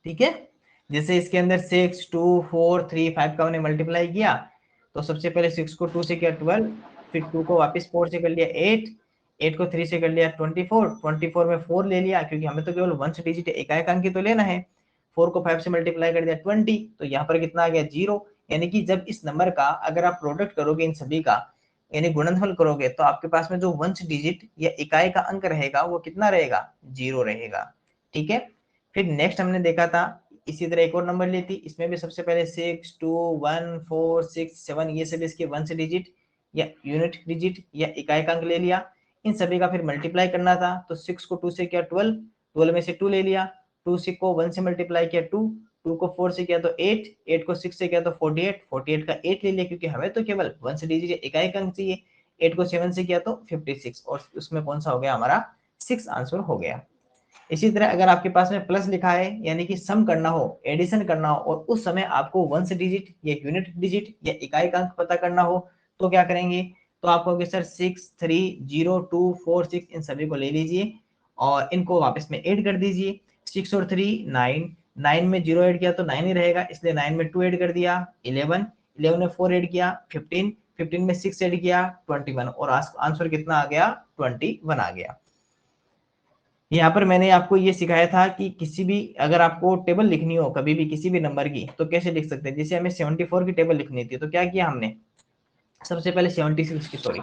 ठीक है। जैसे इसके अंदर 6 2 4 3 5 का हमने मल्टीप्लाई किया, तो सबसे पहले 6 को 2 से किया 12, फिर 2 को वापस 4 से कर लिया 8, 8 को 3 से कर लिया 24, 24 में 4 ले लिया क्योंकि हमें तो केवल वंश डिजिट एकाएक अंक ही तो लेना है। 4 को 5 से मल्टीप्लाई कर दिया 20, तो यहाँ पर कितना आ गया 0। यानी कि जब इस नंबर का अगर आप प्रोडक्ट करोगे इन सभी का, यानी गुणनफल करोगे, तो आपके पास में जो वंश डिजिट या इकाई का अंक रहेगा वो कितना रहेगा, 0 रहेगा। ठीक है। फिर नेक्स्ट हमने देखा था इसी तरह एक और नंबर ली थी, इसमें भी सबसे पहले 6 2 1 4 6 7 ये सभी इसके वंश डिजिट या यूनिट डिजिट या इकाई का अंक ले लिया। इन सभी का फिर मल्टीप्लाई करना था, तो 6 को 2 से किया 12, 12 में से 2 ले लिया, 2 से को 1 से मल्टीप्लाई किया 2, 2 को 4 से किया तो 8, 8 को 6 से किया तो 48, 48 का 8 ले लिया क्योंकि हमें तो केवल वंश डिजिट इकाई का अंक चाहिए। 8 को 7 से किया तो 56 और उसमें कौन सा हो गया हमारा 6 आंसर हो गया। इसी तरह अगर आपके पास में प्लस लिखा है यानी कि सम करना हो, एडिशन करना हो और उस समय आपको वंश डिजिट या यूनिट डिजिट या इकाई का अंक पता करना हो, तो क्या करेंगे, तो आप कहोगे सर 6 3 0 2 4 6 इन सभी को ले लीजिए और इनको वापस में ऐड कर दीजिए। 6 और 3 9, 9 में 0 ऐड किया तो 9 ही रहेगा, इसलिए 9 में 2 ऐड कर दिया 11, 11 में 4 ऐड किया 15, 15 में 6 ऐड किया 21 और आंसर कितना आ गया 21 आ गया। यहाँ पर मैंने आपको ये सिखाया था कि किसी भी अगर आपको टेबल लिखनी हो कभी भी किसी भी नंबर की तो कैसे लिख सकते हैं। जैसे हमें 74 की टेबल लिखनी थी तो क्या किया हमने, सबसे पहले 76 की सॉरी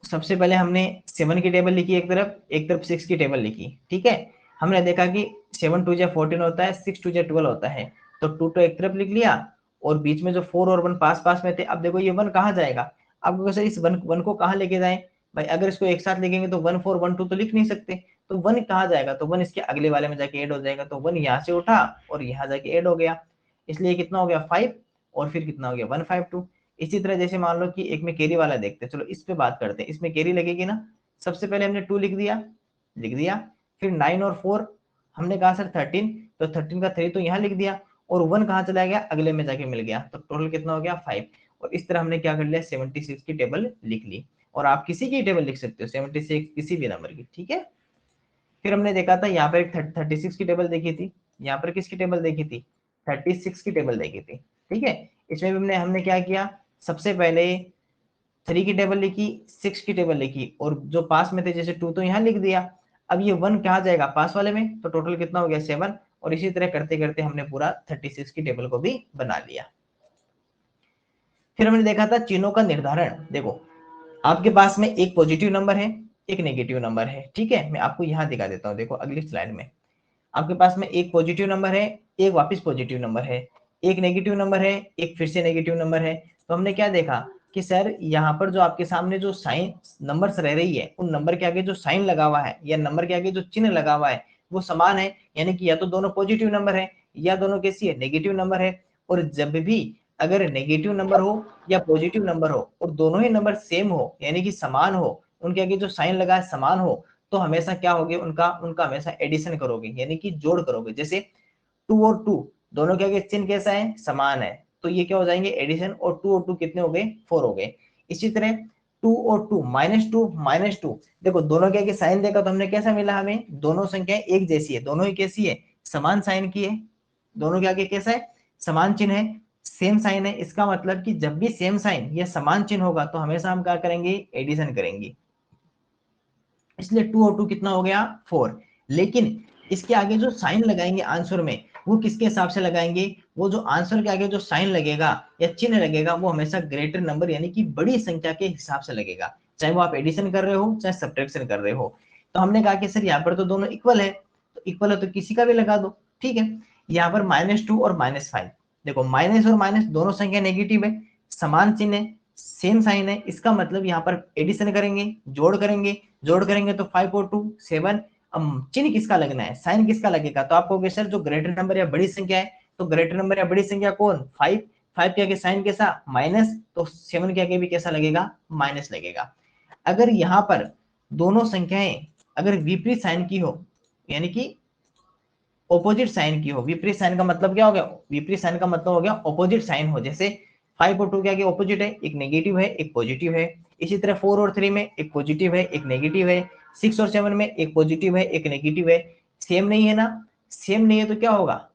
सबसे पहले हमने 7 की टेबल लिखी एक तरफ 6 की टेबल लिखी। ठीक है। हमने देखा कि 7 2 14 होता है, 6 2 12 होता है, तो 2 तो एक तरफ लिख लिया और बीच में जो 4 और 1 पास पास में थे। अब देखो ये 1 कहाँ जाएगा, अब सर इस 1 को कहाँ लेके जाए भाई, अगर इसको एक साथ लिखेंगे तो 1 4 1 2 तो लिख नहीं सकते, तो 1 कहाँ जाएगा, तो 1 इसके अगले वाले में जाके ऐड हो जाएगा, तो 1 यहाँ से उठा और यहाँ जाके ऐड हो गया, इसलिए कितना हो गया 5 और फिर कितना हो गया 152। इसी तरह जैसे मान लो कि एक में कैरी वाला देखते हैं, चलो इस पे बात करते हैं, इसमें कैरी लगेगी ना। सबसे पहले हमने 2 लिख दिया, फिर 9 और 4 हमने कहा सर 13, तो 13 का 3 तो यहाँ लिख दिया और 1 कहाँ चला गया, अगले में जाके मिल गया, तो टोटल कितना हो गया 5। और इस तरह हमने क्या कर लिया 76 की टेबल लिख ली, और आप किसी की टेबल लिख सकते हो 76 किसी भी नंबर की। ठीक है। फिर हमने देखा था यहाँ पर एक 36 की टेबल देखी थी, यहाँ पर किसकी टेबल देखी थी 36 की टेबल देखी थी। ठीक है। इसमें भी हमने क्या किया, सबसे पहले 3 की टेबल लिखी, 6 की टेबल लिखी और जो पास में थे जैसे 2 तो यहाँ लिख दिया। अब ये 1 कहाँ जाएगा पास वाले में, तो टोटल कितना हो गया 7, और इसी तरह करते करते हमने पूरा 36 की टेबल को भी बना लिया। फिर हमने देखा था चिन्हों का निर्धारण। देखो आपके पास में एक पॉजिटिव नंबर है, एक नेगेटिव नंबर है। ठीक है, मैं आपको यहाँ दिखा देता हूँ, देखो अगली स्लाइड में आपके पास में एक पॉजिटिव नंबर है, एक वापस पॉजिटिव नंबर है, एक नेगेटिव नंबर है, एक फिर से नेगेटिव नंबर है। तो हमने क्या देखा कि सर यहाँ पर जो आपके सामने जो साइन नंबर्स रह रही है उन नंबर के आगे जो साइन लगा हुआ है या नंबर के आगे जो चिन्ह लगा हुआ है वो समान है, यानी कि या तो दोनों पॉजिटिव नंबर है या दोनों कैसी है नेगेटिव नंबर है। और जब भी अगर नेगेटिव नंबर हो या पॉजिटिव नंबर हो और दोनों ही नंबर सेम हो यानी कि समान हो, उनके आगे जो साइन लगा है समान हो, तो हमेशा क्या होगे उनका उनका हमेशा एडिशन करोगे यानी कि जोड़ करोगे। जैसे 2 और 2 दोनों के आगे चिन्ह कैसा है समान है, तो ये क्या हो जाएंगे एडिशन, और 2 और 2 कितने हो गए 4 हो गए। इसी तरह 2 और 2 -2 देखो दोनों के आगे साइन देखा तो हमने कैसा मिला, हमें दोनों संख्याएं एक जैसी है, दोनों ही कैसी है समान साइन की है, दोनों के आगे कैसा है समान चिन्ह है, सेम साइन है। इसका मतलब कि जब भी सेम साइन या समान चिन्ह होगा तो हमेशा हम क्या करेंगे एडिशन करेंगे, इसलिए 2 और 2 कितना हो गया 4। लेकिन इसके आगे जो साइन लगाएंगे आंसर में वो किसके हिसाब से लगाएंगे, वो जो आंसर के आगे जो साइन लगेगा या चिन्ह लगेगा वो हमेशा ग्रेटर नंबर यानी कि बड़ी संख्या के हिसाब से लगेगा, चाहे वो आप एडिशन कर रहे हो चाहे सब्ट्रैक्शन कर रहे हो। तो हमने कहा कि सर यहाँ पर तो दोनों इक्वल है, तो इक्वल है तो किसी का भी लगा दो। ठीक है। यहाँ पर -2 और -5, देखो माइनस और माइनस दोनों संख्या नेगेटिव है, समान चिन्ह है, सेम साइन है, इसका मतलब यहाँ पर एडिशन करेंगे जोड़ करेंगे तो 5 और 2 7। अब चिन्ह किसका लगना है साइन किसका लगेगा, तो आप कहोगे सर जो ग्रेटर नंबर या बड़ी संख्या है, तो ग्रेटर नंबर या बड़ी संख्या कौन 5, 5 के आगे साइन कैसा माइनस, तो 7 के आगे भी कैसा लगेगा माइनस लगेगा। अगर यहाँ पर दोनों संख्याएं अगर विपरीत साइन की हो यानी कि ऑपोजिट साइन की हो, विपरीत साइन का मतलब क्या हो गया, विपरीत साइन का मतलब हो गया ऑपोजिट साइन हो। जैसे 5 और 2 के आगे ऑपोजिट है, एक नेगेटिव है एक पॉजिटिव है। इसी तरह 4 और 3 में एक पॉजिटिव है एक नेगेटिव है, 6 और 7 में एक पॉजिटिव है एक नेगेटिव है। सेम नहीं है ना, सेम नहीं है तो क्या होगा,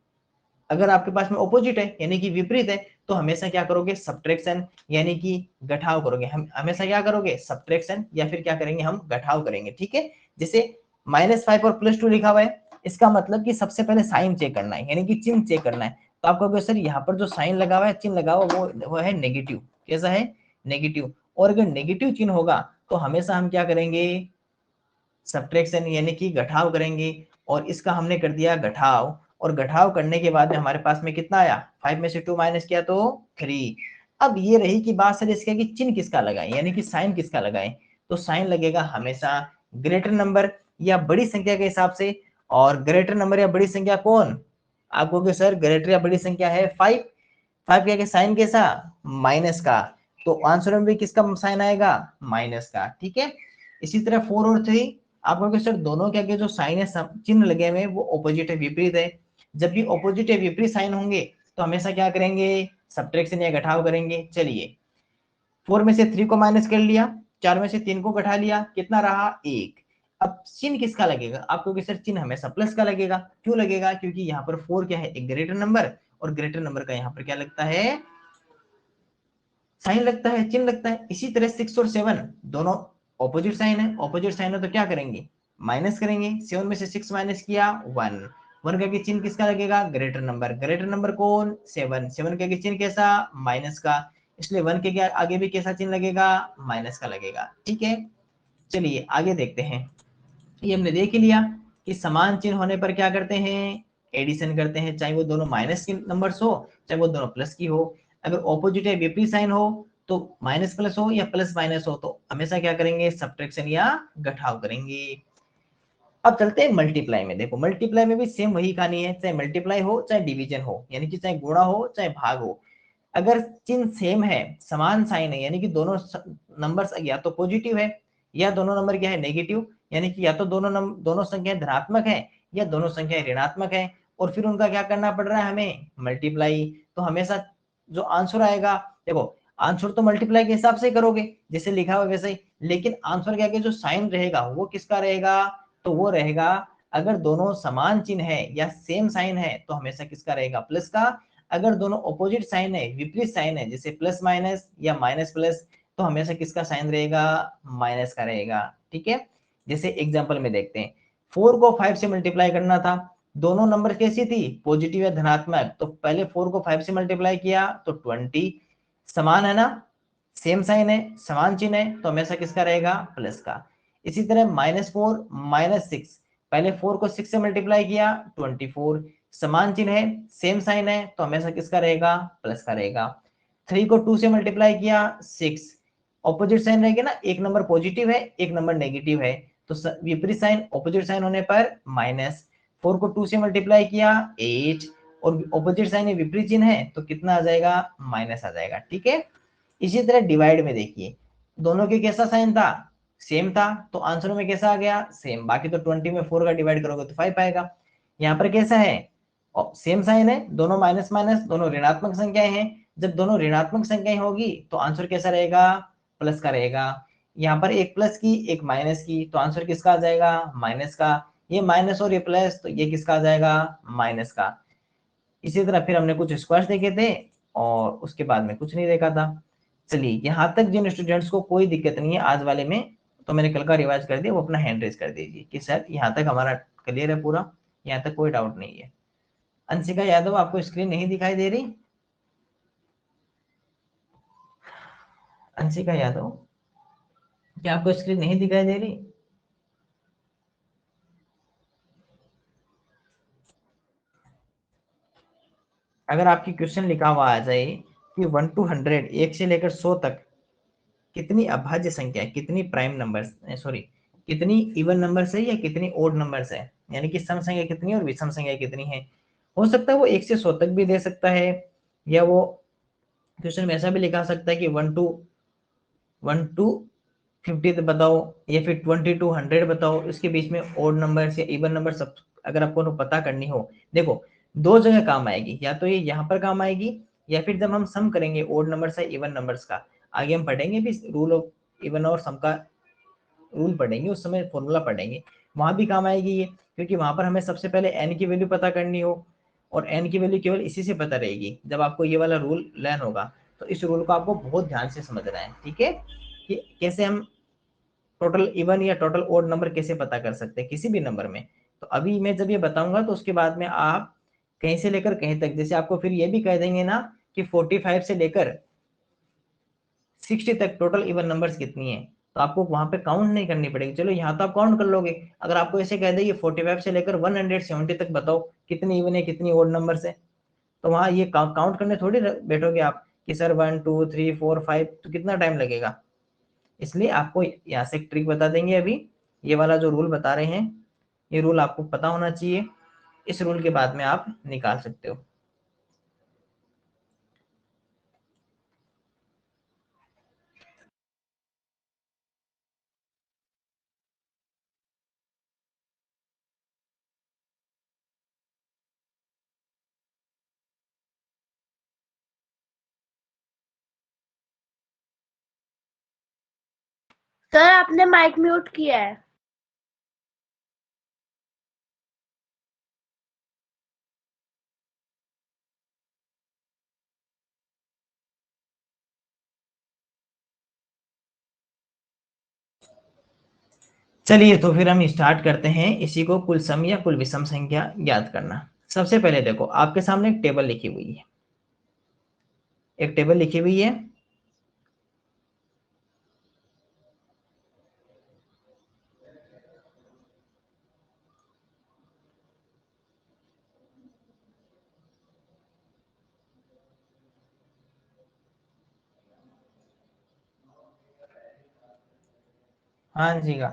अगर आपके पास में ऑपोजिट है यानी कि विपरीत है, तो हमेशा क्या करोगे, सब्ट्रैक्शन यानी कि घटाव करोगे। हम हमेशा क्या करोगे, सब्ट्रैक्शन या फिर क्या करेंगे, हम घटाव करेंगे। ठीक है, जैसे -5 और +2 लिखा हुआ है, इसका मतलब कि सबसे पहले साइन चेक करना है यानी कि चिन्ह चेक करना है। तो आप कहोगे सर यहाँ पर जो साइन लगा हुआ है, चिन्ह लगा हुआ वो है नेगेटिव। कैसा है, नेगेटिव। और अगर नेगेटिव चिन्ह होगा तो हमेशा हम क्या करेंगे, सब्ट्रैक्शन यानी कि घटाव करेंगे। और इसका हमने कर दिया घटाव, और घटाव करने के बाद में हमारे पास में कितना आया, 5 में से 2 माइनस किया तो 3। अब ये रही कि बात सर इसका कि चिन्ह किसका लगाएं यानी कि साइन किसका लगाएं, तो साइन लगेगा हमेशा ग्रेटर नंबर या बड़ी संख्या के हिसाब से। और ग्रेटर नंबर या बड़ी संख्या कौन, आप कहोगे सर ग्रेटर या बड़ी संख्या है 5, 5 क्या साइन कैसा, माइनस का, तो आंसर में भी किसका साइन आएगा, माइनस का। ठीक है, इसी तरह 4 और 3, आप कहोगे सर दोनों के आगे जो साइन है, चिन्ह लगे हुए वो ऑपोजिट है, विपरीत है। जब भी ऑपोजिट है, विपरीत साइन होंगे तो हमेशा क्या करेंगे, सब्ट्रैक्शन या घटाव करेंगे। चलिए 4 में से 3 को माइनस कर लिया, 4 में से 3 को घटा लिया, कितना रहा 1। अब चिन्ह किसका लगेगा, आपको कि सर चिन्ह हमेशा प्लस का लगेगा। क्यों लगेगा, क्योंकि यहाँ पर 4 क्या है, एक ग्रेटर नंबर, और ग्रेटर नंबर का यहाँ पर क्या लगता है, साइन लगता है, चिन्ह लगता है। इसी तरह 6 और 7 दोनों ऑपोजिट साइन है, ऑपोजिट साइन है तो क्या करेंगे, माइनस करेंगे। 7 में से 6 माइनस किया 1, 1 का चिन्ह किसका लगेगा, ग्रेटर नंबर, ग्रेटर नंबर कौन 7, 7 का चिन्ह कैसा, माइनस का, इसलिए 1 के आगे भी कैसा चिन्ह लगेगा, माइनस का लगेगा। ठीक है, चलिए आगे देखते हैं। ये हमने देख ही लिया कि समान चिन्ह होने पर क्या करते हैं, एडिशन करते हैं, चाहे वो दोनों माइनस की नंबर्स हो चाहे वो दोनों प्लस की हो। अगर ऑपोजिट या विपरीत साइन हो तो माइनस प्लस हो या प्लस माइनस हो तो हमेशा क्या करेंगे, सब्ट्रैक्शन या घटाव करेंगे। अब चलते हैं मल्टीप्लाई में। देखो मल्टीप्लाई में भी सेम वही कहानी है, चाहे मल्टीप्लाई हो चाहे डिवीजन हो, यानी कि चाहे गुणा हो चाहे भाग हो, अगर चिन्ह सेम है, समान साइन है, यानी कि दोनों नंबर्स या तो पॉजिटिव है या दोनों नंबर क्या है, नेगेटिव, यानी कि या तो दोनों संख्याएं धनात्मक है या दोनों संख्याएं ऋणात्मक है, और फिर उनका क्या करना पड़ रहा है हमें, मल्टीप्लाई। तो हमेशा जो आंसर आएगा, देखो आंसर तो मल्टीप्लाई के हिसाब से करोगे जैसे लिखा हुआ वैसे ही, लेकिन आंसर के आगे जो साइन रहेगा वो किसका रहेगा, तो वो रहेगा, अगर दोनों समान चिन्ह है या सेम साइन है तो हमेशा किसका रहेगा, प्लस का। अगर दोनों ऑपोजिट साइन है, विपरीत साइन है, जैसे प्लस माइनस या माइनस प्लस, तो हमेशा किसका साइन रहेगा, माइनस का रहेगा। ठीक है, जैसे एग्जांपल में देखते हैं, 4 को 5 से मल्टीप्लाई करना था, दोनों नंबर कैसी थी, पॉजिटिव या धनात्मक, तो पहले 4 को 5 से मल्टीप्लाई किया तो 20, समान है ना, सेम साइन है, समान चिन्ह है, तो हमेशा किसका रहेगा, प्लस का। इसी तरह -4 -6, पहले 4 को 6 से मल्टीप्लाई किया 24, समान चिन्ह है, सेम साइन है, तो हमेशा किसका रहेगा, प्लस का रहेगा। 3 को 2 से मल्टीप्लाई किया 6, ऑपोजिट साइन रहेगा ना, एक नंबर पॉजिटिव है एक नंबर नेगेटिव है, तो विपरीत साइन ऑपोजिट साइन होने पर माइनस। 4 को 2 से मल्टीप्लाई किया 8, और ऑपोजिट साइन विपरीत चिन्ह है तो कितना आ जाएगा, माइनस आ जाएगा। ठीक है, इसी तरह डिवाइड में देखिए, दोनों के कैसा साइन था, सेम था, तो आंसर में कैसा आ गया, सेम। बाकी तो 20 में 4 का डिवाइड करोगे तो 5 आएगा। यहाँ पर कैसा है, सेम साइन है, दोनों माइनस माइनस, दोनों ऋणात्मक संख्याएं हैं, जब दोनों ऋणात्मक संख्याएं होगी तो आंसर कैसा रहेगा, प्लस का रहेगा। यहाँ पर एक प्लस की एक माइनस की, तो आंसर किसका आ जाएगा, माइनस का। ये माइनस और ये प्लस, तो ये किसका आ जाएगा, माइनस का। इसी तरह फिर हमने कुछ स्क्वायर्स देखे थे और उसके बाद में कुछ नहीं देखा था। चलिए यहाँ तक जिन स्टूडेंट्स को कोई दिक्कत नहीं है आज वाले में, तो मैंने कल का रिवाइज कर दिया, वो अपना हैंड रेज कर दीजिए कि सर यहाँ तक हमारा क्लियर है पूरा, यहाँ तक कोई डाउट नहीं है। अंशिका यादव आपको स्क्रीन नहीं दिखाई दे रही, अंशिका यादव क्या आपको स्क्रीन नहीं दिखाई दे रही, अगर आपकी क्वेश्चन लिखा हुआ आ जाए कि 1 to 100, 1 से लेकर 100 तक कितनी अभाज्य संख्या है, कितनी प्राइम नंबर्स, सॉरी कितनी इवन नंबर्स है या कितनी ओड नंबर्स है, यानी कि सम संख्या कितनी और विषम संख्या कितनी है, हो सकता है वो 1 से 100 तक भी दे सकता है, या वो क्वेश्चन में ऐसा भी लिखा सकता है कि 1 to 50 बताओ, या फिर 20 to 100 बताओ, इसके बीच में ओड नंबर या इवन नंबर सब अगर आपको पता करनी हो। देखो दो जगह काम आएगी, या तो ये यहाँ पर काम आएगी, या फिर जब हम सम करेंगे ओड नंबर्स या इवन नंबर्स का, आगे हम पढ़ेंगे भी रूल ऑफ इवन और सम का रूल पढ़ेंगे, उस समय फॉर्मूला पढ़ेंगे, वहां भी काम आएगी ये, क्योंकि वहां पर हमें सबसे पहले n की वैल्यू पता करनी हो, और n की वैल्यू केवल इसी से पता रहेगी जब आपको ये वाला रूल लर्न होगा। तो इस रूल को आपको बहुत ध्यान से समझना है, ठीक है, कि कैसे हम टोटल इवन या टोटल ओड नंबर कैसे पता कर सकते हैं किसी भी नंबर में। तो अभी मैं जब ये बताऊंगा तो उसके बाद में आप कहीं से लेकर कहीं तक, जैसे आपको फिर ये भी कह देंगे ना कि 45 से लेकर 60 तक टोटल इवन नंबर्स कितनी है, तो आपको वहां पे काउंट नहीं करनी पड़ेगी। चलो यहाँ तो आप काउंट कर लोगे, अगर आपको ऐसे कह दे कि 45 से लेकर 170 तक बताओ कितनी इवन है कितनी ओड नंबर्स है, तो वहां ये काउंट करने थोड़ी बैठोगे आप कि सर 1 2 3 4 5, तो कितना टाइम लगेगा। इसलिए आपको यहाँ से एक ट्रिक बता देंगे अभी, ये वाला जो रूल बता रहे हैं ये रूल आपको पता होना चाहिए, इस रूल के बाद में आप निकाल सकते हो। सर आपने माइक म्यूट किया है। चलिए तो फिर हम स्टार्ट करते हैं इसी को, कुल सम या कुल विषम संख्या ज्ञात करना। सबसे पहले देखो आपके सामने एक टेबल लिखी हुई है, एक टेबल लिखी हुई है, हाँ जी का।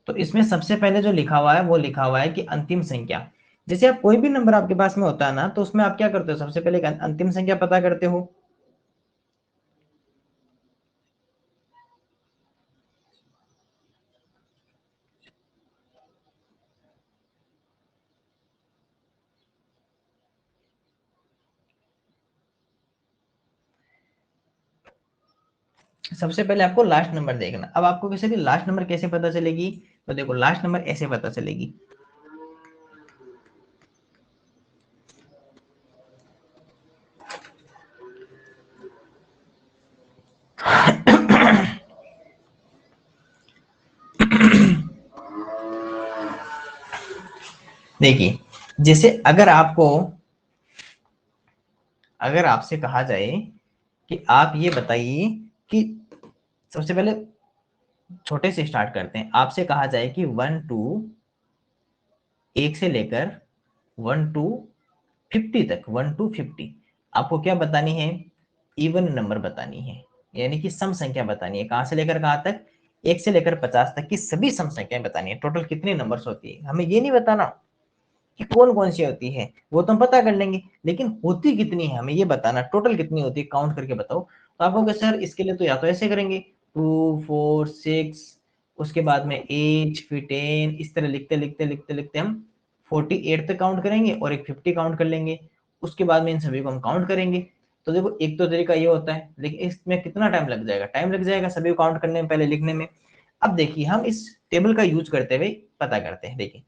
तो इसमें सबसे पहले जो लिखा हुआ है वो लिखा हुआ है कि अंतिम संख्या। जैसे आप कोई भी नंबर आपके पास में होता है ना, तो उसमें आप क्या करते हो, सबसे पहले एक अंतिम संख्या पता करते हो। सबसे पहले आपको लास्ट नंबर देखना। अब आपको कैसे लास्ट नंबर कैसे पता चलेगी, तो देखो लास्ट नंबर ऐसे पता चलेगी। देखिए, जैसे अगर आपसे कहा जाए कि आप ये बताइए कि, सबसे पहले छोटे से स्टार्ट करते हैं, आपसे कहा जाए कि 1 से लेकर 1 to 50 तक, 1 to 50 आपको क्या बतानी है, इवन नंबर बतानी है, यानी कि सम संख्या बतानी है। कहां से लेकर कहां तक, 1 से लेकर 50 तक की सभी सम संख्याएं बतानी है। टोटल कितनी नंबर्स होती है हमें ये नहीं बताना कि कौन कौन सी होती है, वो तो हम पता कर लेंगे, लेकिन होती कितनी है हमें ये बताना, टोटल कितनी होती है काउंट करके बताओ। तो आप कहोगे सर इसके लिए तो या तो ऐसे करेंगे 2 4 6, उसके बाद में 8 फिर 10, इस तरह लिखते लिखते लिखते लिखते हम 48 तक काउंट करेंगे और एक 50 काउंट कर लेंगे, उसके बाद में इन सभी को हम काउंट करेंगे। तो देखो एक तो तरीका ये होता है, लेकिन इसमें कितना टाइम लग जाएगा, टाइम लग जाएगा सभी को काउंट करने में, पहले लिखने में। अब देखिए हम इस टेबल का यूज करते हुए पता करते हैं। देखिए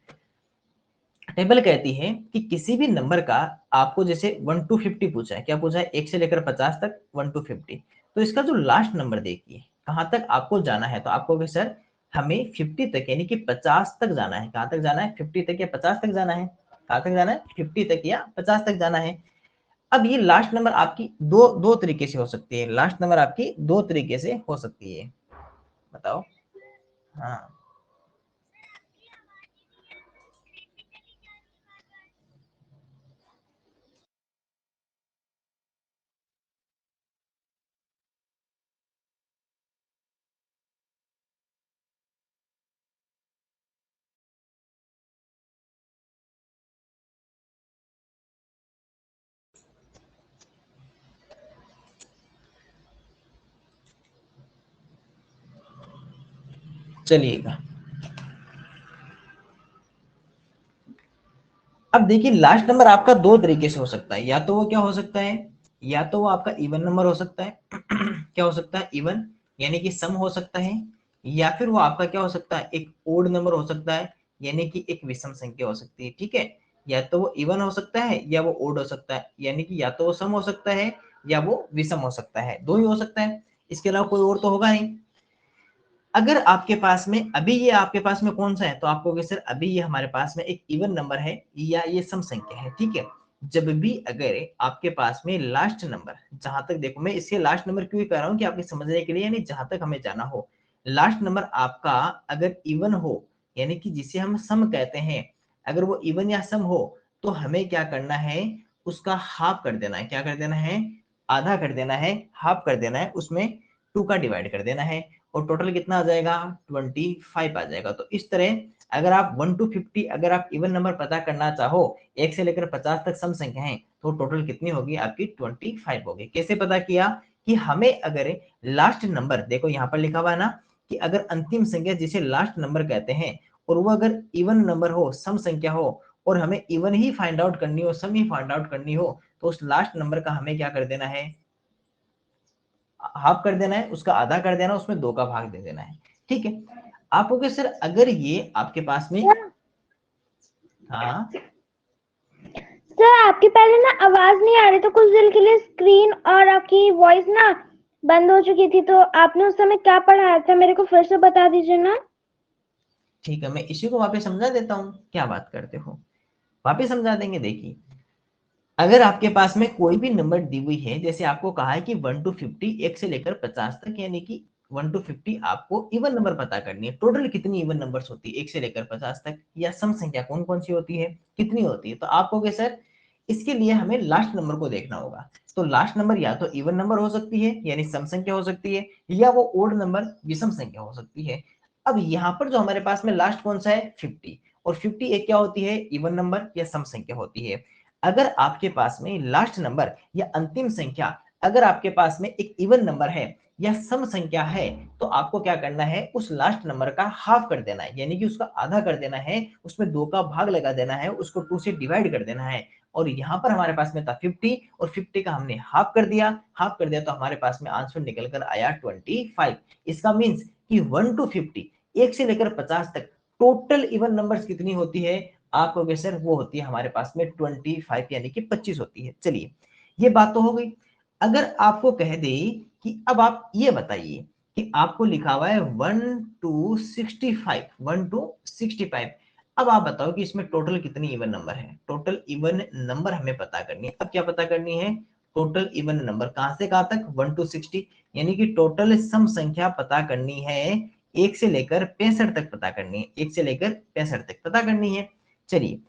टेबल कहती है कि किसी भी नंबर का, आपको जैसे 1 to 50 पूछा है, क्या पूछा है, 1 से लेकर 50 तक 1 to 50, तो इसका जो लास्ट नंबर देखिए कहां तक आपको जाना है, तो आपको सर हमें 50 तक यानी कि 50 तक जाना है। कहां तक जाना है, 50 तक या 50 तक जाना है, कहां तक जाना है, 50 तक या 50 तक जाना है। अब ये लास्ट नंबर आपकी दो दो तरीके से हो सकती है, लास्ट नंबर आपकी दो तरीके से हो सकती है, बताओ। हाँ चलिएगा, अब देखिए लास्ट नंबर आपका दो तरीके से हो सकता है, या तो वो क्या हो सकता है, या तो वो आपका इवन नंबर हो सकता है क्या हो सकता है, इवन, यानी कि सम हो सकता है, या फिर वो आपका क्या हो सकता है, एक ओड नंबर हो सकता है, यानी कि एक विषम संख्या हो सकती है। ठीक है, या तो वो इवन हो सकता है या वो ओड हो सकता है, यानी कि या तो वो सम हो सकता है या वो विषम हो सकता है, दो ही हो सकता है, इसके अलावा कोई और तो होगा नहीं। अगर आपके पास में अभी ये आपके पास में कौन सा है, तो आपको सर अभी ये हमारे पास में एक इवन नंबर है या ये सम संख्या है। ठीक है, जब भी अगर आपके पास में लास्ट नंबर, जहां तक देखो मैं इसके लास्ट नंबर क्यों कर रहा हूँ कि आपके समझने के लिए, यानी जहां तक हमें जाना हो, लास्ट नंबर आपका अगर इवन हो, यानी कि जिसे हम सम कहते हैं, अगर वो इवन या सम हो, तो हमें क्या करना है, उसका हाफ कर देना है। क्या कर देना है, आधा कर देना है, हाफ कर देना है, उसमें 2 का डिवाइड कर देना है, और टोटल कितना आ जाएगा, 25 आ जाएगा। तो इस तरह अगर आप 1 to 50 अगर आप इवन नंबर पता करना चाहो, 1 से लेकर 50 तक सम संख्या है, तो टोटल कितनी होगी आपकी, 25 होगी। कैसे पता किया, कि हमें अगर लास्ट नंबर, देखो यहाँ पर लिखा हुआ है ना, कि अगर अंतिम संख्या जिसे लास्ट नंबर कहते हैं, और वो अगर इवन नंबर हो, सम संख्या हो, और हमें इवन ही फाइंड आउट करनी हो, सम ही फाइंड आउट करनी हो, तो उस लास्ट नंबर का हमें क्या कर देना है, हाफ कर देना है, उसका आधा कर देना, उसमें 2 का भाग दे देना है। ठीक है, आप कहोगे सर अगर ये आपके पास में, हाँ सर आपकी पहले ना आवाज नहीं आ रही, तो कुछ देर के लिए स्क्रीन और आपकी वॉइस ना बंद हो चुकी थी, तो आपने उस समय क्या पढ़ाया था, मेरे को फिर से बता दीजिए ना। ठीक है, मैं इसी को वापस समझा देता हूँ, क्या बात करते हो, वापस समझा देंगे। देखिए, अगर आपके पास में कोई भी नंबर दी हुई है, जैसे आपको कहा है कि 1 to 50, 1 से लेकर 50 तक, यानी कि 1 to 50 आपको इवन नंबर पता करनी है। टोटल कितनी इवन नंबर्स होती है 1 से लेकर 50 तक, या सम संख्या कौन कौन सी होती है, कितनी होती है, तो आप कहोगे सर इसके लिए हमें लास्ट नंबर को देखना होगा। तो लास्ट नंबर या तो इवन नंबर हो सकती है, यानी सम संख्या हो सकती है, या वो ओड नंबर, विषम संख्या हो सकती है। अब यहाँ पर जो हमारे पास में लास्ट कौन सा है, 50, और 50 एक क्या होती है, इवन नंबर या सम संख्या होती है। अगर आपके पास में लास्ट नंबर या अंतिम संख्या, अगर आपके पास में एक इवन नंबर है या सम संख्या है, तो आपको क्या करना है, उस लास्ट नंबर का हाफ कर देना है, यानी कि उसका आधा कर देना है, उसमें 2 का भाग लगा देना है, उसको 2 से डिवाइड कर देना है। और यहाँ पर हमारे पास में था 50, और 50 का हमने हाफ कर दिया, हाफ कर दिया तो हमारे पास में आंसर निकल कर आया 25। इसका मीन्स कि 1 to 50, 1 से लेकर 50 तक टोटल इवन नंबर्स कितनी होती है, आप कहोगे सर वो होती है हमारे पास में 25, यानी कि 25 होती है। चलिए, ये बात तो हो गई। अगर आपको कह दे कि अब आप ये बताइए कि आपको लिखा हुआ है 1 to 65, 1 to 65, अब आप बताओ कि इसमें टोटल कितनी इवन नंबर है, टोटल इवन नंबर हमें पता करनी है। अब क्या पता करनी है, टोटल इवन नंबर कहां से कहां तक, 1 to 60, यानी कि टोटल सम संख्या पता करनी है, 1 से लेकर 65 तक पता करनी है, 1 से लेकर 65 तक पता करनी है। चलिए,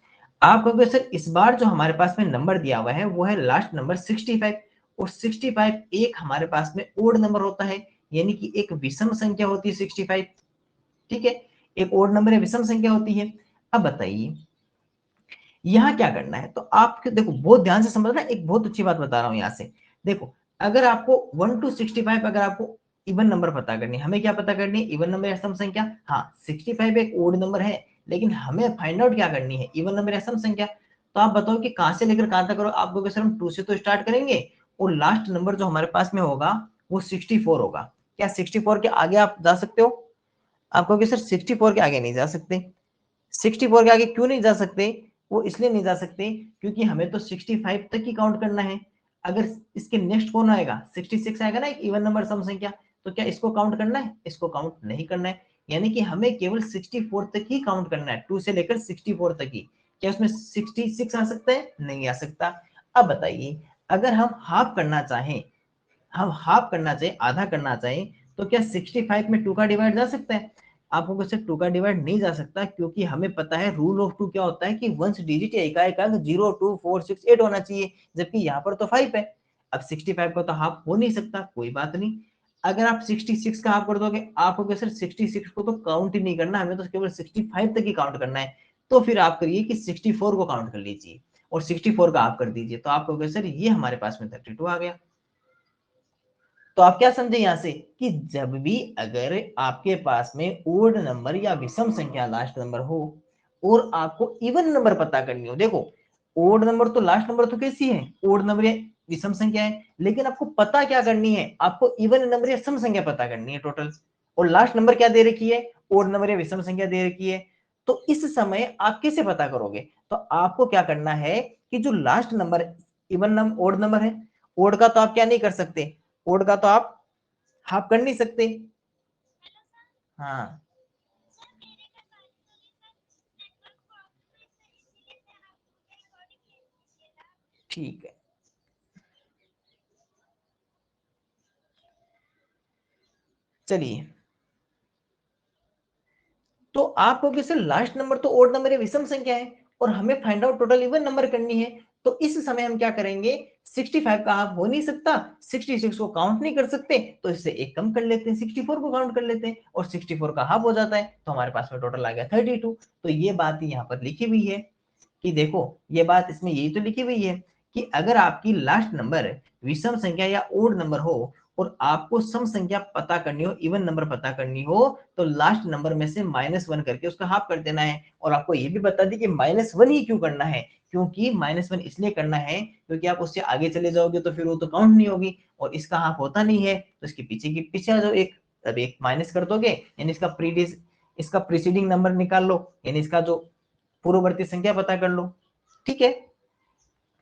आप कहोगे सर इस बार जो हमारे पास में नंबर दिया हुआ है वो है लास्ट नंबर 65, और 65 एक हमारे पास में ओड नंबर होता है, यानी कि एक विषम संख्या होती है 65। ठीक है, एक ओड नंबर है, विषम संख्या होती है। अब बताइए यहाँ क्या करना है, तो आप देखो बहुत ध्यान से समझना, एक बहुत अच्छी बात बता रहा हूँ यहाँ से। देखो, अगर आपको 1 to 65 अगर आपको इवन नंबर पता करनी है, हमें क्या पता करनी है, इवन नंबर या सम संख्या। हाँ, 65 एक ओड नंबर है, लेकिन हमें फाइंड आउट क्या करनी है, इवन नंबर या सम संख्या। तो आप बताओ कि कहां से लेकर कहां तक करो, आप कहोगे सर हम 2 से तो स्टार्ट करेंगे, और लास्ट नंबर जो हमारे पास में होगा वो 64 होगा। क्या 64 के आगे आप जा सकते हो, आप कहोगे सर 64 के आगे नहीं जा सकते। 64 के आगे क्यों नहीं जा सकते, वो इसलिए नहीं जा सकते क्योंकि हमें तो 65 तक ही काउंट करना है। अगर इसके नेक्स्ट कौन आएगा, 66 आएगा ना, एक इवन नंबर सम संख्या, तो क्या इसको काउंट करना है, इसको काउंट नहीं करना है। यानी कि हमें केवल 64 तक ही काउंट करना है, 2 से लेकर 64 तक ही। क्या उसमें 66 आ सकता है, नहीं आ सकता। अब बताइए, अगर हम हाफ करना चाहें, हम हाफ करना चाहें, आधा करना चाहें, तो क्या 65 में 2 का डिवाइड जा सकता है, आपको कैसे 2 का डिवाइड नहीं जा सकता, क्योंकि हमें पता है रूल ऑफ 2 क्या होता है कि वंश डिजिट या इकाई का अंक 0 2 4 6 8 होना चाहिए, जबकि यहाँ पर तो 5 है। अब 65 का तो हाफ हो नहीं सकता, कोई बात नहीं। अगर आप 66 का हाफ कर दोगे, आपको क्या सर 66 को तो काउंट ही नहीं करना, हमें तो केवल 65 तक ही काउंट करना है। तो फिर आप करिए कि 64 को काउंट कर लीजिए और 64 का हाफ कर दीजिए, तो आपको क्या सर ये हमारे पास में 32 आ गया। तो आप क्या समझे यहां से कि जब भी अगर आपके पास में ओड नंबर या विषम संख्या लास्ट नंबर हो और आपको इवन नंबर पता करनी हो, देखो ओड नंबर तो लास्ट नंबर तो कैसी है, ओड नंबर या विषम संख्या है, लेकिन आपको पता क्या करनी है, आपको इवन नंबर या सम संख्या पता करनी है टोटल, और लास्ट नंबर क्या दे रखी है, ओड नंबर या विषम संख्या दे रखी है। तो इस समय आप कैसे पता करोगे, तो आपको क्या करना है कि जो last number even number odd number है, ओड का तो आप क्या नहीं कर सकते, ओड का तो आप हाफ कर नहीं सकते। हाँ ठीक है, चलिए तो आपको किसे लास्ट नंबर तो ओड नंबर है विषम संख्या है और हमें find out total even number करनी है। तो इस समय हम क्या करेंगे, 65 का हाफ हो नहीं सकता, 66 को काउंट नहीं कर सकते, तो इससे एक कम कर लेते हैं, 64 को काउंट कर लेते हैं और 64 का हाफ हो जाता है, तो हमारे पास में टोटल आ गया 32। तो ये बात यहाँ पर लिखी हुई है कि देखो ये बात इसमें यही तो लिखी हुई है कि अगर आपकी लास्ट नंबर विषम संख्या या ओड नंबर हो और आपको सम संख्या पता करनी हो, इवन नंबर पता करनी हो, तो लास्ट नंबर में से -1 करके उसका हाफ कर देना है। और आपको ये भी बता दी कि -1 ही क्यों करना है, क्योंकि -1 इसलिए करना है क्योंकि आप उससे आगे चले जाओगे तो फिर वो तो काउंट नहीं होगी और इसका हाफ होता नहीं है, तो इसके पीछे की पीछे आ जाओ एक, तब एक माइनस कर दोगे, यानी इसका प्रीसीडिंग नंबर निकाल लो, यानी इसका जो पूर्ववर्ती संख्या पता कर लो। ठीक है,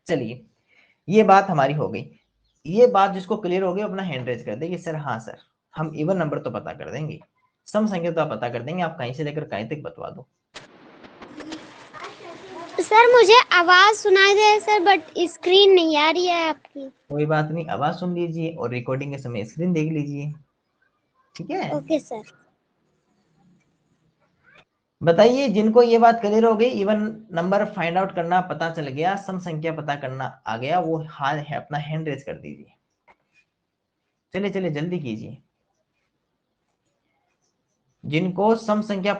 चलिए ये बात हमारी हो गई। ये बात जिसको क्लियर हो गई अपना हैंड रेज कर दे कि सर हाँ सर हम इवन नंबर तो पता कर देंगे, सम संख्या तो आप पता कर देंगे, आप कहीं से लेकर कहीं तक बतवा दो। सर मुझे आवाज सुनाई दे सर, बट स्क्रीन नहीं आ रही है आपकी। कोई बात नहीं, आवाज सुन लीजिए और रिकॉर्डिंग के समय स्क्रीन देख लीजिए, ठीक है। Okay sir. बताइए जिनको ये बात क्लियर हो गई, इवन नंबर फाइंड आउट करना पता चल गया, सम संख्या पता करना आ गया, वो हाल है अपना हैंड रेज कर दीजिए, चलिए चलिए जल्दी कीजिए जिनको सम संख्या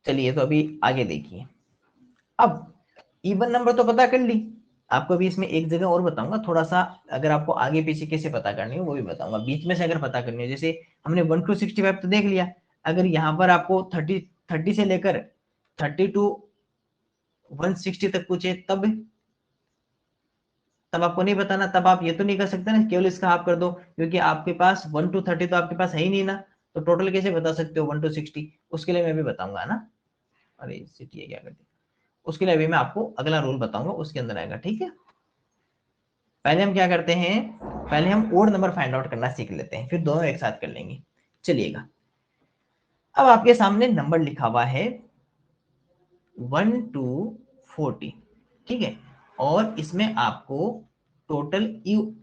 चलिए तो अभी आगे देखिए। अब इवन नंबर तो पता कर ली, आपको अभी इसमें एक जगह और बताऊंगा थोड़ा सा, अगर आपको आगे पीछे कैसे पता करनी हो वो भी बताऊंगा, बीच में से अगर पता करनी हो, जैसे हमने 1 to 65 तो देख लिया, अगर यहाँ पर आपको 30 से लेकर 30 to 160 तक पूछे तब आपको नहीं बताना, तब आप ये तो नहीं कर सकते ना केवल इसका हाफ कर दो, क्योंकि आपके पास 1 to 30 तो आपके पास है ही नहीं ना, तो टोटल कैसे बता सकते हो 1 to 60, उसके लिए मैं भी बताऊंगा ना। अरे सिटी है क्या करते, उसके लिए अभी मैं आपको अगला रूल बताऊंगा, उसके अंदर आएगा, ठीक है। पहले हम क्या करते हैं, पहले हम ओड नंबर फाइंड आउट करना सीख लेते हैं, फिर दोनों एक साथ कर लेंगे। चलिएगा, अब आपके सामने नंबर लिखा हुआ है 1 to 40, ठीक है, और इसमें आपको टोटल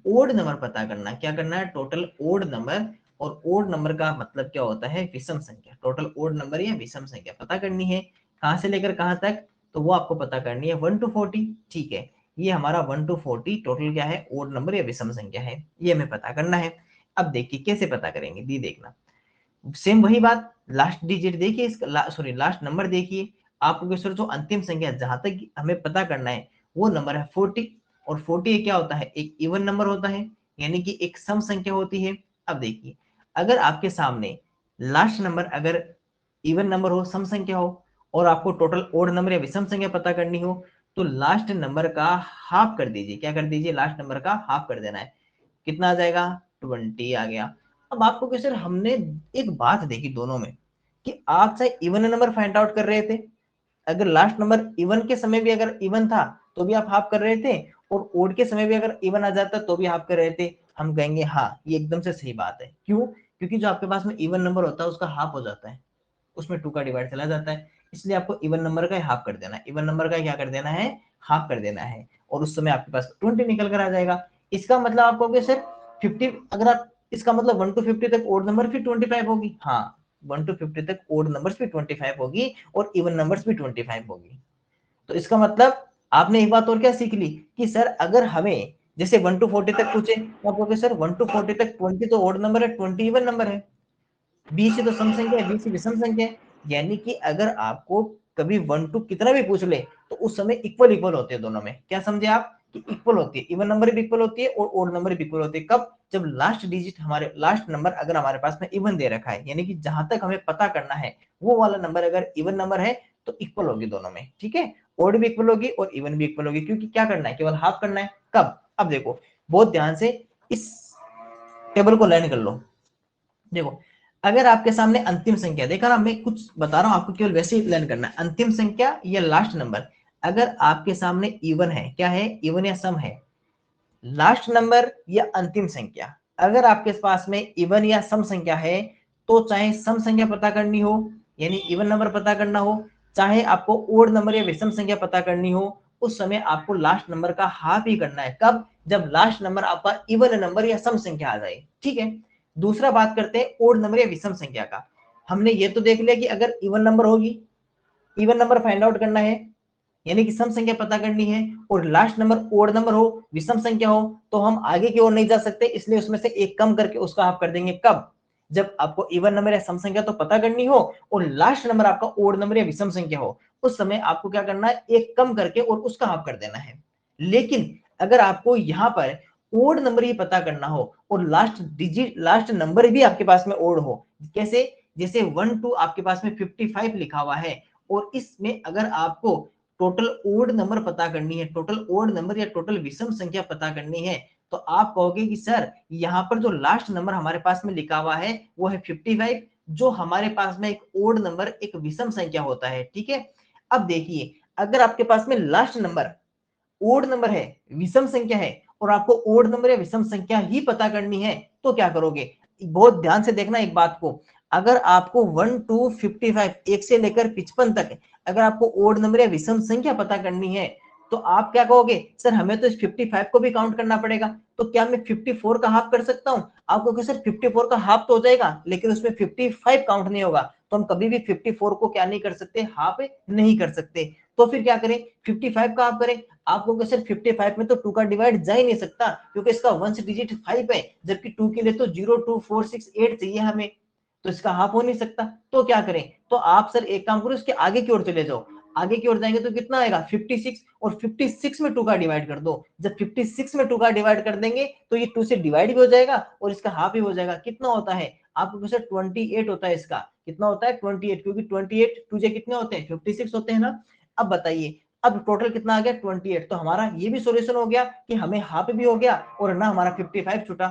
ओड नंबर पता करना, क्या करना है, टोटल ओड नंबर, और ओड नंबर का मतलब क्या होता है, विषम संख्या, टोटल ओड नंबर या विषम संख्या पता करनी है, कहां से लेकर कहां तक, तो वो आपको पता करनी है 1 to 40, ठीक है। ये हमारा 1 to 40 टोटल क्या है, ओड नंबर या विषम संख्या है, ये हमें पता करना है। अब देखिए कैसे पता करेंगे, दी देखना, सेम वही बात, लास्ट डिजिट देखिए इसका, सॉरी लास्ट नंबर देखिए, आपको सर जो अंतिम संख्या जहां तक हमें पता करना है वो नंबर है 40, और 40 क्या होता है, एक इवन नंबर होता है, यानी कि एक सम संख्या होती है। अब देखिए अगर आपके सामने लास्ट नंबर अगर इवन नंबर हो, सम संख्या हो, और आपको टोटल ओड नंबर या विषम संख्या पता करनी हो, तो लास्ट नंबर का हाफ कर दीजिए, क्या कर दीजिए, लास्ट नंबर का हाफ कर देना है, कितना आ जाएगा, 20 आ गया। अब आपको क्या सर हमने एक बात देखी दोनों में कि आप चाहे इवन नंबर फाइंड आउट कर रहे थे, अगर लास्ट नंबर इवन के समय भी अगर इवन था तो भी आप हाफ कर रहे थे, और ओड के समय भी अगर इवन आ जाता तो भी हाफ कर रहे थे, हम कहेंगे हाँ ये एकदम से सही बात है। क्यों, क्योंकि जो आपके पास में इवन नंबर होता है उसका हाफ हो जाता है, उसमें 2 का डिवाइड चला जाता है, इसलिए आपको इवन नंबर का हाफ कर देना है, इवन नंबर का क्या कर देना है, हाफ कर देना है, और उस समय आपके पास 20 निकल कर आ जाएगा। इसका मतलब आपको सर 50, अगर आप इसका मतलब 1 to 50 तक ओड नंबर फिर 25 होगी, हाँ 1 to 50 तक ओड नंबर्स भी 25 होगी और इवन नंबर्स भी 25 होगी। तो इसका मतलब आपने एक बात और क्या सीख ली कि सर अगर हमें जैसे 1 to 40 तक पूछे तो आप कहोगे सर 1 to 40 तक 20 तो ओड नंबर है, 20 इवन नंबर है, 20 से तो सम संख्या है, 20 से विषम संख्या है, यानी कि अगर आपको कभी 1 to कितना भी पूछ ले तो उस समय इक्वल इक्वल होते हैं दोनों में, क्या समझे आप, कि इक्वल होती है, इवन नंबर भी इक्वल होती है और ओड नंबर भी इक्वल होती है। कब? जब लास्ट डिजिट हमारे लास्ट नंबर अगर हमारे पास में इवन दे रखा है, यानी कि जहां तक हमें पता करना है वो वाला नंबर अगर इवन नंबर है तो इक्वल होगी दोनों में, ठीक है, ओड भी इक्वल होगी और इवन भी इक्वल होगी, क्योंकि क्या करना है, केवल हाफ करना है। कब? अब देखो बहुत ध्यान से इस टेबल को लर्न कर लो। देखो अगर आपके सामने अंतिम संख्या, देखा ना, मैं कुछ बता रहा हूं आपको, केवल वैसे ही लर्न करना है, अंतिम संख्या या लास्ट नंबर, अगर आपके सामने इवन है, क्या है, इवन या सम है, लास्ट नंबर या अंतिम संख्या, अगर आपके पास में इवन या सम संख्या है तो चाहे सम संख्या पता करनी हो यानी इवन नंबर पता करना हो, चाहे आपको ओड नंबर या विषम संख्या पता करनी हो, उस समय आपको लास्ट नंबर का हाफ ही करना है। कब? जब लास्ट नंबर आपका इवन नंबर या सम संख्या आ जाए, ठीक है। दूसरा बात करते हैं ओड नंबर या विषम संख्या का। हमने ये तो देख लिया कि अगर इवन नंबर होगी, इवन नंबर फाइंड आउट करना है यानी कि सम संख्या पता करनी है, और लास्ट नंबर ओड नंबर हो, विषम संख्या हो, तो हम आगे की ओर नहीं जा सकते, इसलिए उसमें से एक कम करके उसका हाफ कर देंगे। कब? जब आपको इवन नंबर या सम संख्या तो पता करनी हो और लास्ट नंबर आपका ओड नंबर या विषम संख्या हो, उस समय आपको क्या करना है, एक कम करके और उसका हाफ कर देना है। लेकिन अगर आपको यहाँ पर ओड नंबर ही पता करना हो और लास्ट डिजिट लास्ट नंबर भी आपके पास में ओड हो, कैसे? जैसे 1 2 आपके पास में 55 लिखा हुआ है और इसमें अगर आपको टोटल ओड नंबर पता करनी है, टोटल ओड नंबर या टोटल विषम संख्या पता करनी है, तो आप कहोगे कि सर यहाँ पर जो लास्ट नंबर हमारे पास में लिखा हुआ है वो है 55, जो हमारे पास में एक ओड नंबर एक विषम संख्या होता है, ठीक है। अब देखिए अगर आपके पास में लास्ट नंबर ओड नंबर है, विषम संख्या है, और आपको ओड नंबर या विषम संख्या ही पता करनी है, तो क्या करोगे? बहुत ध्यान से देखना एक बात को, अगर आपको 1 2 55 एक से लेकर 55 तक अगर आपको ओड नंबर या विषम संख्या पता करनी है, तो आप क्या कहोगे, सर हमें तो इस 55 को भी काउंट करना पड़ेगा, तो क्या मैं 54 का हाफ कर सकता हूं? आप कहोगे सर 54 का हाफ तो हो जाएगा लेकिन उसमें 55 काउंट नहीं होगा, तो हम कभी भी 54 को क्या नहीं कर सकते, हाफ नहीं कर सकते। तो फिर क्या करें, 55 का हाफ करें। आप कहोगे सर 55 में तो 2 का डिवाइड जा ही नहीं सकता क्योंकि इसका वंश डिजिट 5 है, जबकि 2 के लिए तो 0 2 4 6 8 चाहिए हमें, तो इसका हाफ हो नहीं सकता। तो क्या करें, तो आप सर एक काम करो, इसके आगे की ओर चले जाओ, आगे की ओर जाएंगे तो कितना आएगा 56, और 56 में 2 का डिवाइड कर दो। जब 56 में 2 का डिवाइड कर देंगे तो ये 2 से डिवाइड भी हो जाएगा और इसका हाफ भी हो जाएगा। कितना होता है आपको, सर 28 होता है इसका। कितना होता है 28, क्योंकि 28 2 कितने होते हैं 56 होते हैं ना। अब बताइए, अब टोटल कितना आ गया 28, तो हमारा ये भी सॉल्यूशन हो गया कि हमें हाफ भी हो गया और ना हमारा 55 छूटा।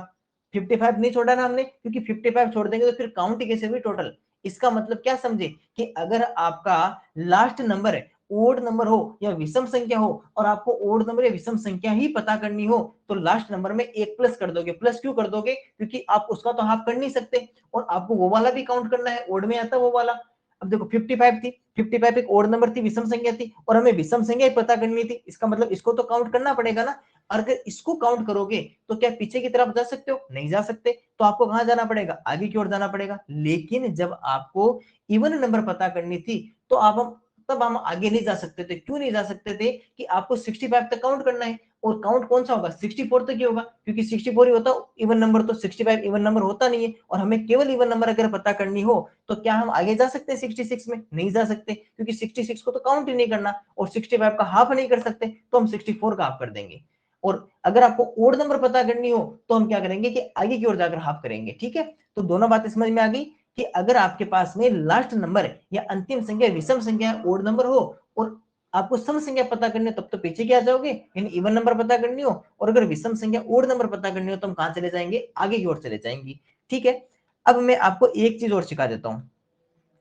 55 नहीं छोड़ा ना हमने, क्योंकि 55 छोड़ देंगे तो फिर काउंट कैसे हुई टोटल। इसका मतलब क्या समझे कि अगर आपका लास्ट नंबर ओड नंबर हो या विषम संख्या हो और आपको ओड नंबर या विषम संख्या ही पता करनी हो, तो लास्ट नंबर में एक प्लस कर दोगे। प्लस क्यों कर दोगे, क्योंकि आप उसका तो हाफ कर नहीं सकते और आपको वो वाला भी काउंट करना है, ओड में आता है वो वाला। अब देखो 55 थी, 55 एक ओड नंबर थी, विषम संख्या थी, और हमें विषम संख्या ही पता करनी थी, इसका मतलब इसको तो काउंट करना पड़ेगा ना। अगर इसको काउंट करोगे तो क्या पीछे की तरफ जा सकते हो, नहीं जा सकते, तो आपको कहां जाना पड़ेगा, आगे की ओर जाना पड़ेगा। लेकिन जब आपको इवन नंबर पता करनी थी तो आप तब हम आगे नहीं जा सकते थे। क्यों नहीं जा सकते थे, कि आपको 65 तक काउंट करना है, और काउंट कौन सा होगा 64 तक ही होगा, क्योंकि 64 ही होता इवन नंबर, तो 65 इवन नंबर होता नहीं है, और हमें केवल इवन नंबर अगर पता करनी हो तो क्या हम आगे जा सकते हैं 66 में, नहीं जा सकते, क्योंकि 66 को तो काउंट ही नहीं करना और 65 का हाफ नहीं कर सकते, तो हम 64 का हाफ कर देंगे। और अगर आपको ओड नंबर पता करनी हो तो हम क्या करेंगे कि आगे की ओर जाकर हाफ करेंगे, ठीक है। तो दोनों बातें समझ में आ गई कि अगर आपके पास में लास्ट नंबर या अंतिम संख्या विषम संख्या ओड नंबर हो और आपको सम संख्या पता करनी हो तब तो पीछे क्या जाओगे, यानी इवन नंबर पता करनी हो, और अगर विषम संख्या ओड नंबर पता करनी हो तो हम कहां चले जाएंगे, आगे की ओर चले जाएंगे, ठीक है। अब मैं आपको एक चीज और सिखा देता हूं।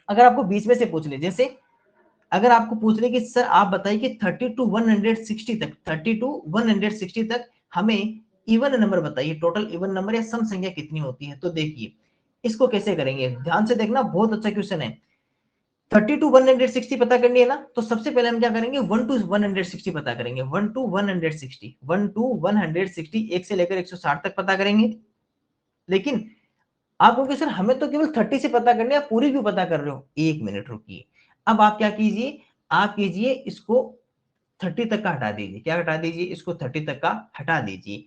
अगर आपको बीच में से पूछ ले, जैसे अगर आपको पूछ ले कि सर आप बताइए कि 30 टू 160 तक, 30 टू 160 तक हमें इवन नंबर बताइए, टोटल इवन नंबर या सम संख्या कितनी होती है। तो देखिए इसको कैसे करेंगे, ध्यान से देखना, बहुत अच्छा क्वेश्चन है। 30 टू 160 पता करनी है ना, तो सबसे पहले हम क्या करेंगे 1 टू 160 पता करेंगे। 1 टू 160, 1 टू 160, 1 से लेकर 160 तक पता करेंगे। लेकिन आप कहोगे सर हमें तो केवल 30 से पता करनी है, पूरी क्यों पता कर रहे हो, एक मिनट रुकिए। अब आप क्या कीजिए, आप कीजिए इसको 30 तक का हटा दीजिए। क्या हटा दीजिए, इसको 30 तक का हटा दीजिए।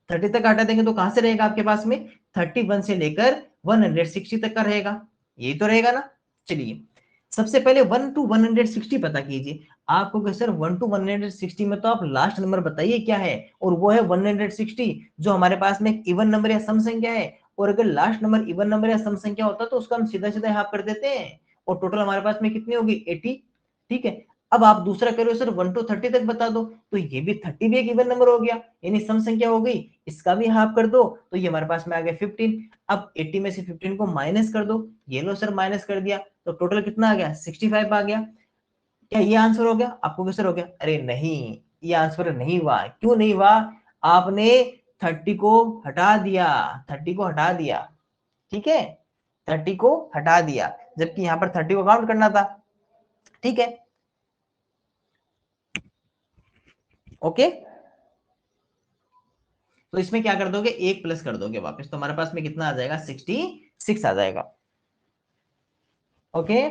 30 तक हटा देंगे तो कहां से रहेगा आपके पास में 31 से लेकर 160 तक का रहेगा, यही तो रहेगा ना। चलिए सबसे पहले 1 टू 160 पता कीजिए। आपको कि सर 1 to 160 में तो आप लास्ट नंबर बताइए क्या है, और वो है 160 जो हमारे पास में एक इवन नंबर या सम संख्या है। और अगर लास्ट नंबर इवन नंबर या सम संख्या होता तो उसको हम सीधा सीधा यहाँ कर देते हैं, और टोटल हमारे पास में कितनी होगी 80। ठीक है, अब आप दूसरा करो सर 1 to 30 तक बता दो, तो ये भी 30 भी एक इवन नंबर हो गया, यानी सम संख्या हो गई, इसका भी हाफ कर दो, तो ये हमारे पास में आ गया 15। अब 80 में से 15 को माइनस कर दो, ये लो सर माइनस कर दिया, तो टोटल कितना आ गया 65 आ गया। क्या ये आंसर हो गया? आपको कैसे हो गया? अरे नहीं, ये आंसर नहीं हुआ। क्यों नहीं हुआ? आपने 30 को हटा दिया, 30 को हटा दिया, ठीक है, 30 को हटा दिया, जबकि यहां पर 30 को काउंट करना था। ठीक है, ओके, तो इसमें क्या कर दोगे, एक प्लस कर दोगे वापस, तो हमारे पास में कितना आ जाएगा 66 आ जाएगा। ओके,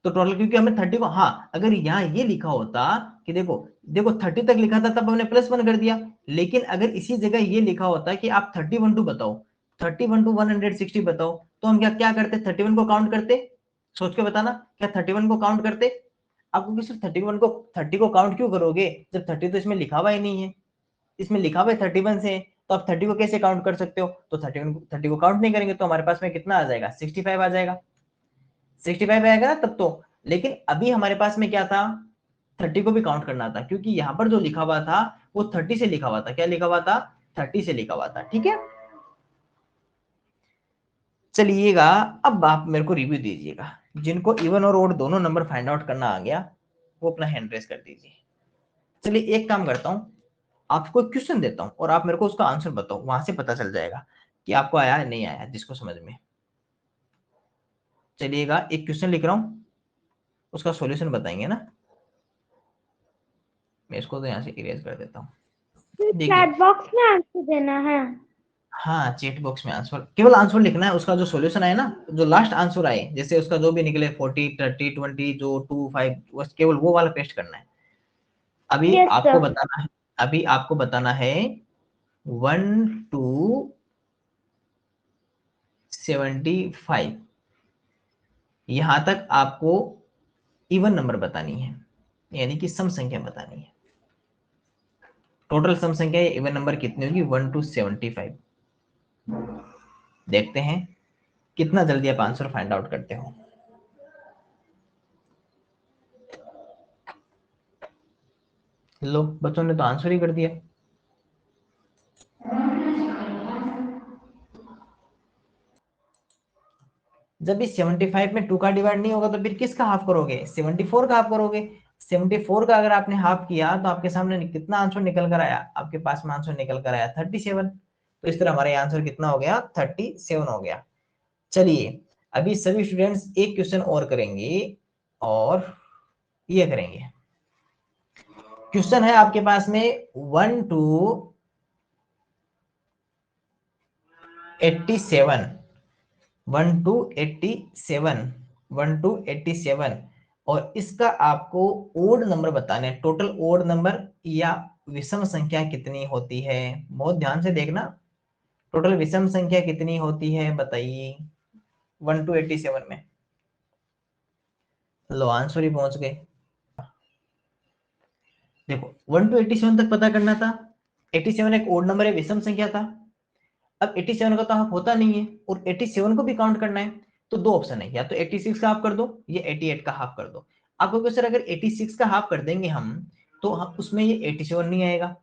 तो टोटल क्योंकि हमें 30 को, हाँ अगर यहाँ ये लिखा होता कि देखो देखो 30 तक लिखा था तब हमने +1 कर दिया, लेकिन अगर इसी जगह ये लिखा होता कि आप 31 टू बताओ, 31 टू 160 बताओ, तो हम क्या क्या करते, 31 को काउंट करते। सोच के बताना, क्या 31 को काउंट करते? आपको कि सिर्फ 30 को काउंट क्यों करोगे, जब 30 तो इसमें लिखा हुआ ही नहीं है, इसमें लिखा हुआ है 31 से, तो आप 30 को कैसे काउंट कर सकते हो? तो 30 को काउंट नहीं करेंगे, तो हमारे पास में कितना आ जाएगा 65 आ जाएगा, 65 आएगा ना तब तो। लेकिन अभी हमारे पास में क्या था, 30 को भी काउंट करना था, क्योंकि यहाँ पर जो लिखा हुआ था वो 30 से लिखा हुआ था। क्या लिखा हुआ था? 30 से लिखा हुआ था। ठीक है, चलिएगा, अब आप मेरे को रिव्यू दीजिएगा, जिनको इवन और ओड दोनों नंबर फाइंड आउट करना आ गया वो अपना हैंड रेस कर दीजिए। चलिए एक काम करता हूँ, आपको एक क्वेश्चन देता हूँ और आप मेरे को उसका आंसर बताओ, वहां से पता चल जाएगा कि आपको आया या नहीं आया, जिसको समझ में। चलिएगा, एक क्वेश्चन लिख रहा हूँ, उसका सॉल्यूशन बताएंगे ना। मैं इसको तो यहाँ से इरेज कर देता हूँ। देखिए, चैट बॉक्स में आंसर देना है। हाँ चैट बॉक्स में आंसर, केवल आंसर लिखना है, उसका जो सॉल्यूशन आए ना, जो लास्ट आंसर आए, जैसे उसका जो भी निकले 40 30 20 जो 2 5, बस केवल वो वाला पेस्ट करना है। अभी यस आपको सर। बताना है, अभी आपको बताना है 1 to 75, यहां तक आपको इवन नंबर बतानी है, यानी कि सम संख्या बतानी है। टोटल सम संख्या या इवन नंबर कितनी होगी 1 to 75। देखते हैं कितना जल्दी आप आंसर फाइंड आउट करते हो। लो, बच्चों ने तो आंसर ही कर दिया। जब भी 75 में 2 का डिवाइड नहीं होगा तो फिर किसका हाफ करोगे? 74 का हाफ करोगे। 74 का अगर आपने हाफ किया तो आपके सामने कितना आंसर निकल कर आया? आपके पास में आंसर निकल कर आया 37। तो इस तरह हमारा आंसर कितना हो गया? 37 हो गया। चलिए, अभी सभी स्टूडेंट्स एक क्वेश्चन और करेंगे, और ये करेंगे। क्वेश्चन है आपके पास में 1 to 87, 1 to 87, 1 to 87, और इसका आपको ओड नंबर बताने हैं। टोटल ओड नंबर या विषम संख्या कितनी होती है? बहुत ध्यान से देखना, टोटल विषम संख्या कितनी होती है बताइए 1 to 87 में। लो, आंसर ही पहुंच गए। देखो 1 to 87 तक पता करना था, 87 एक ओड नंबर है, विषम संख्या था। अब 87 का तो हाफ होता नहीं है, और 87 को भी काउंट करना है, तो दो ऑप्शन है, या तो 86 का हाफ कर दो या 88 का हाफ कर दो। आपको क्वेश्चन अगर 86 का हाफ कर देंगे हम, तो उसमें ये 87 नहीं आएगा,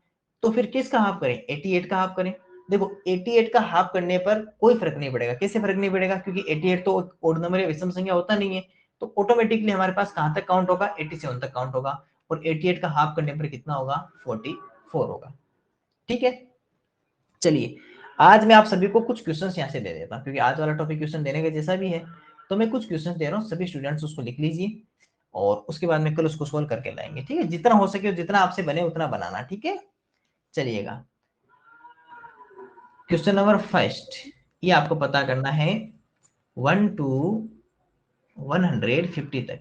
तो फिर किसका हाफ करें? 88 का हाफ करें। देखो 88 का हाफ करने पर कोई फर्क नहीं पड़ेगा। कैसे फर्क नहीं पड़ेगा? क्योंकि 88 तो ओड नंबर है, विषम संख्या होता नहीं है, तो ऑटोमेटिकली हमारे पास कहां तक काउंट होगा? 87 तक काउंट होगा, और 88 का हाफ करने पर कितना होगा? 44 होगा। ठीक है, चलिए, आज मैं आप सभी को कुछ क्वेश्चंस यहाँ से दे देता हूँ, क्योंकि आज वाला टॉपिक क्वेश्चन देने का जैसा भी है, तो मैं कुछ क्वेश्चंस दे रहा हूँ, सभी स्टूडेंट्स उसको लिख लीजिए, और उसके बाद में कल उसको सोल्व करके लाएंगे। ठीक है, जितना हो सके जितना आपसे बने उतना बनाना। ठीक है, चलिएगा, क्वेश्चन नंबर फर्स्ट, ये आपको पता करना है 1 to 150 तक।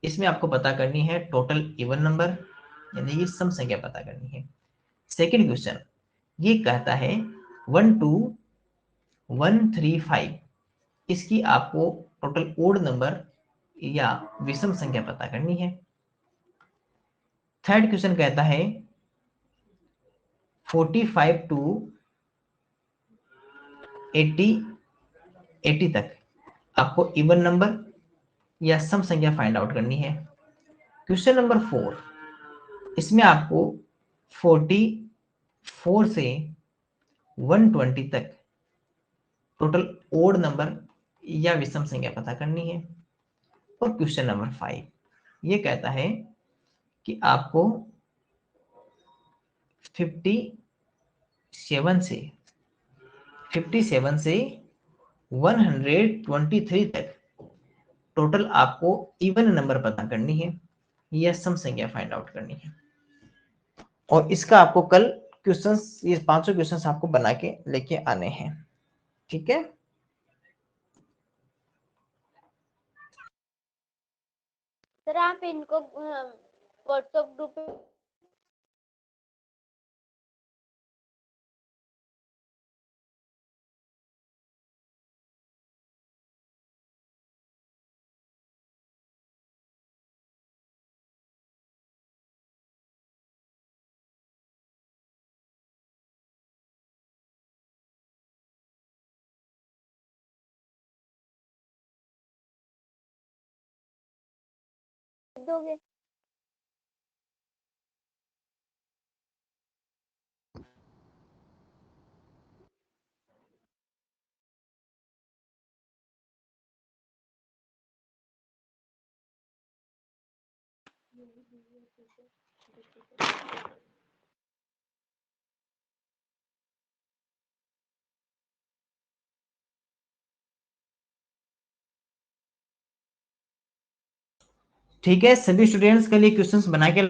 इसमें आपको पता करनी है टोटल इवन नंबर, यानी कि सम संख्या पता करनी है। सेकेंड क्वेश्चन ये कहता है 1 to 135, इसकी आपको टोटल ओड नंबर या विषम संख्या पता करनी है। थर्ड क्वेश्चन कहता है 45 टू 80 तक आपको इवन नंबर या सम संख्या फाइंड आउट करनी है। क्वेश्चन नंबर 4, इसमें आपको 44 से 120 तक टोटल ओड नंबर या विषम संख्या पता करनी है। और क्वेश्चन नंबर 5 ये कहता है कि आपको 57 से 123 तक टोटल आपको इवन नंबर पता करनी है या सम संख्या फाइंड आउट करनी है। और इसका आपको कल क्वेश्चंस, ये पांचों क्वेश्चंस आपको बना के लेके आने हैं, ठीक है। सर आप इनको व्हाट्सएप ग्रुप पे दोगे? ठीक है, सभी स्टूडेंट्स के लिए क्वेश्चंस बना के